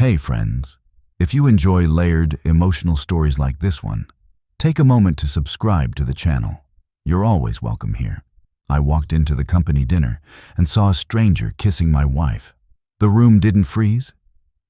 Hey friends, if you enjoy layered, emotional stories like this one, take a moment to subscribe to the channel. You're always welcome here. I walked into the company dinner and saw a stranger kissing my wife. The room didn't freeze.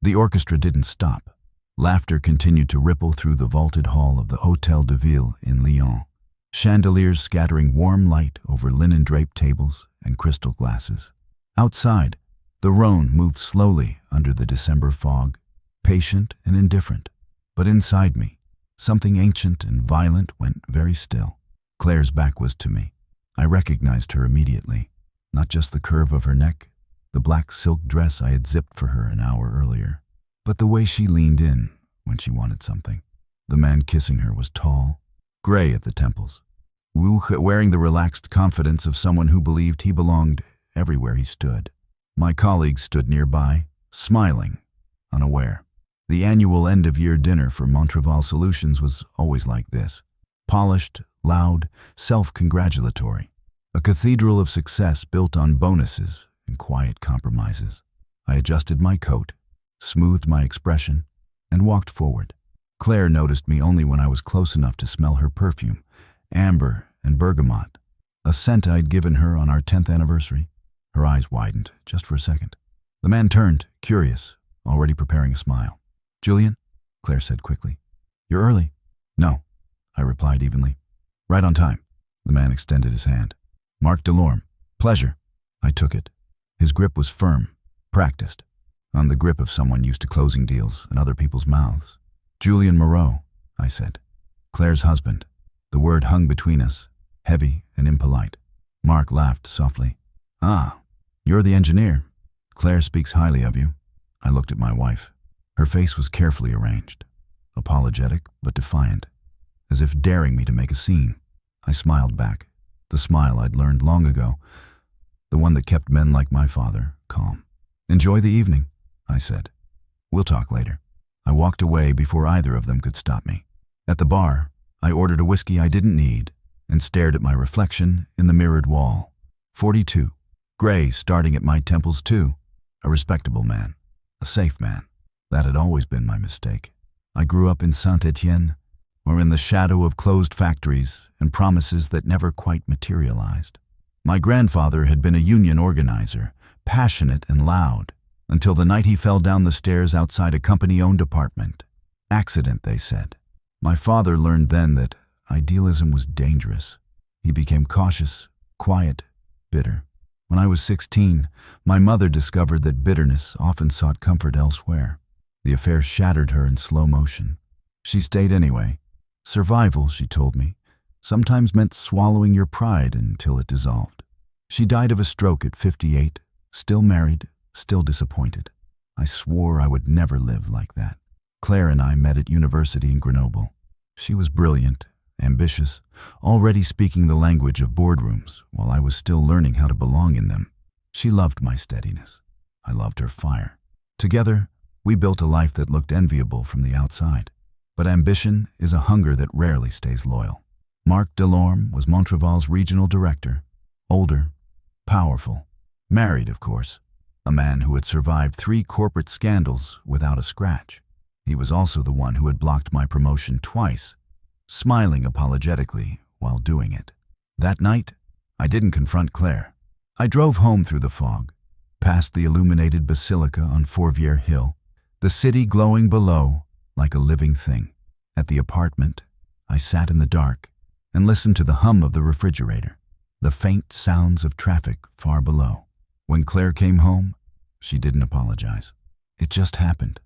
The orchestra didn't stop. Laughter continued to ripple through the vaulted hall of the Hôtel de Ville in Lyon. Chandeliers scattering warm light over linen-draped tables and crystal glasses. Outside, the Rhone moved slowly under the December fog, patient and indifferent. But inside me, something ancient and violent went very still. Claire's back was to me. I recognized her immediately. Not just the curve of her neck, the black silk dress I had zipped for her an hour earlier, but the way she leaned in when she wanted something. The man kissing her was tall, gray at the temples, wearing the relaxed confidence of someone who believed he belonged everywhere he stood. My colleagues stood nearby, smiling, unaware. The annual end-of-year dinner for Montreval Solutions was always like this. Polished, loud, self-congratulatory. A cathedral of success built on bonuses and quiet compromises. I adjusted my coat, smoothed my expression, and walked forward. Claire noticed me only when I was close enough to smell her perfume, amber and bergamot, a scent I'd given her on our 10th anniversary. Her eyes widened, just for a second. The man turned, curious, already preparing a smile. "Julien?" Claire said quickly. "You're early." "No," I replied evenly. "Right on time." The man extended his hand. "Marc Delorme. Pleasure." I took it. His grip was firm, practiced, on the grip of someone used to closing deals in other people's mouths. "Julien Moreau," I said. "Claire's husband." The word hung between us, heavy and impolite. Marc laughed softly. "Ah, you're the engineer. Claire speaks highly of you." I looked at my wife. Her face was carefully arranged, apologetic but defiant, as if daring me to make a scene. I smiled back, the smile I'd learned long ago, the one that kept men like my father calm. "Enjoy the evening," I said. "We'll talk later." I walked away before either of them could stop me. At the bar, I ordered a whiskey I didn't need and stared at my reflection in the mirrored wall. 42. Gray starting at my temples too. A respectable man. A safe man. That had always been my mistake. I grew up in Saint-Étienne, or in the shadow of closed factories and promises that never quite materialized. My grandfather had been a union organizer, passionate and loud, until the night he fell down the stairs outside a company-owned apartment. Accident, they said. My father learned then that idealism was dangerous. He became cautious, quiet, bitter. When I was 16, my mother discovered that bitterness often sought comfort elsewhere. The affair shattered her in slow motion. She stayed anyway. Survival, she told me, sometimes meant swallowing your pride until it dissolved. She died of a stroke at 58, still married, still disappointed. I swore I would never live like that. Claire and I met at university in Grenoble. She was brilliant, ambitious, already speaking the language of boardrooms while I was still learning how to belong in them. She loved my steadiness. I loved her fire. Together, we built a life that looked enviable from the outside. But ambition is a hunger that rarely stays loyal. Marc Delorme was Montreval's regional director. Older, powerful, married, of course. A man who had survived 3 corporate scandals without a scratch. He was also the one who had blocked my promotion twice, smiling apologetically while doing it. That night, I didn't confront Claire. I drove home through the fog, past the illuminated basilica on Fourvière Hill, the city glowing below like a living thing. At the apartment, I sat in the dark and listened to the hum of the refrigerator, the faint sounds of traffic far below. When Claire came home, she didn't apologize. "It just happened,"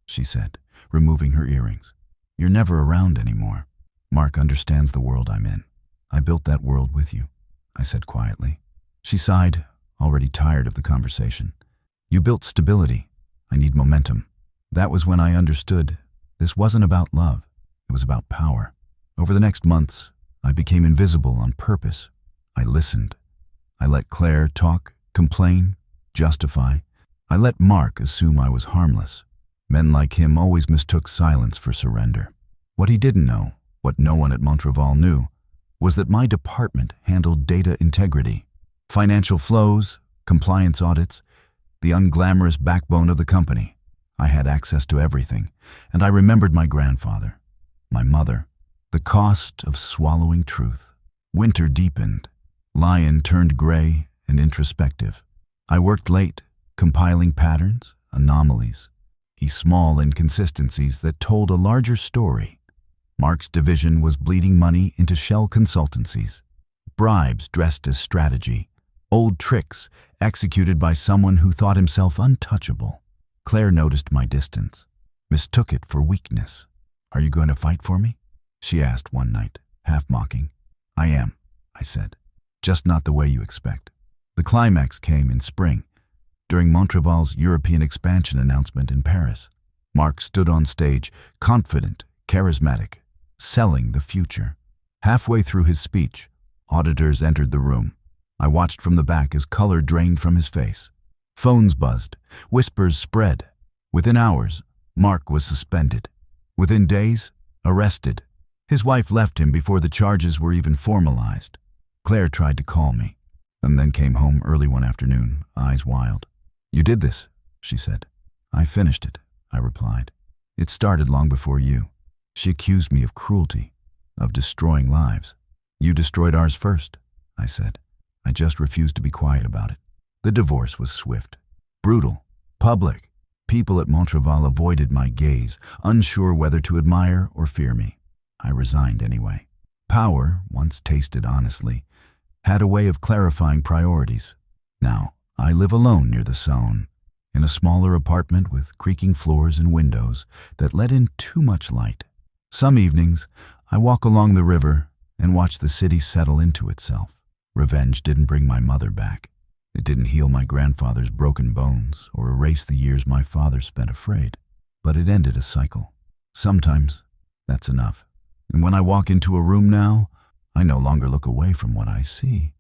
she said, removing her earrings. "You're never around anymore. Marc understands the world I'm in. I built that world with you," I said quietly. She sighed, already tired of the conversation. "You built stability. I need momentum." That was when I understood this wasn't about love. It was about power. Over the next months, I became invisible on purpose. I listened. I let Claire talk, complain, justify. I let Marc assume I was harmless. Men like him always mistook silence for surrender. What he didn't know, what no one at Montreval knew, was that my department handled data integrity, financial flows, compliance audits, the unglamorous backbone of the company. I had access to everything, and I remembered my grandfather, my mother, the cost of swallowing truth. Winter deepened. Lion turned gray and introspective. I worked late, compiling patterns, anomalies, small inconsistencies that told a larger story. Mark's division was bleeding money into shell consultancies, bribes dressed as strategy, old tricks executed by someone who thought himself untouchable. Claire noticed my distance, mistook it for weakness. "Are you going to fight for me?" she asked one night, half mocking. "I am," I said, "just not the way you expect." The climax came in spring, during Montreval's European expansion announcement in Paris. Mark stood on stage, confident, charismatic, selling the future. Halfway through his speech, auditors entered the room. I watched from the back as color drained from his face. Phones buzzed, whispers spread. Within hours, Mark was suspended. Within days, arrested. His wife left him before the charges were even formalized. Claire tried to call me, and then came home early one afternoon, eyes wild. "You did this," she said. "I finished it," I replied. "It started long before you." She accused me of cruelty, of destroying lives. "You destroyed ours first," I said. I just refused to be quiet about it. The divorce was swift, brutal, public. People at Montreval avoided my gaze, unsure whether to admire or fear me. I resigned anyway. Power, once tasted honestly, had a way of clarifying priorities. Now, I live alone near the Saône, in a smaller apartment with creaking floors and windows that let in too much light. Some evenings, I walk along the river and watch the city settle into itself. Revenge didn't bring my mother back. It didn't heal my grandfather's broken bones or erase the years my father spent afraid. But it ended a cycle. Sometimes, that's enough. And when I walk into a room now, I no longer look away from what I see.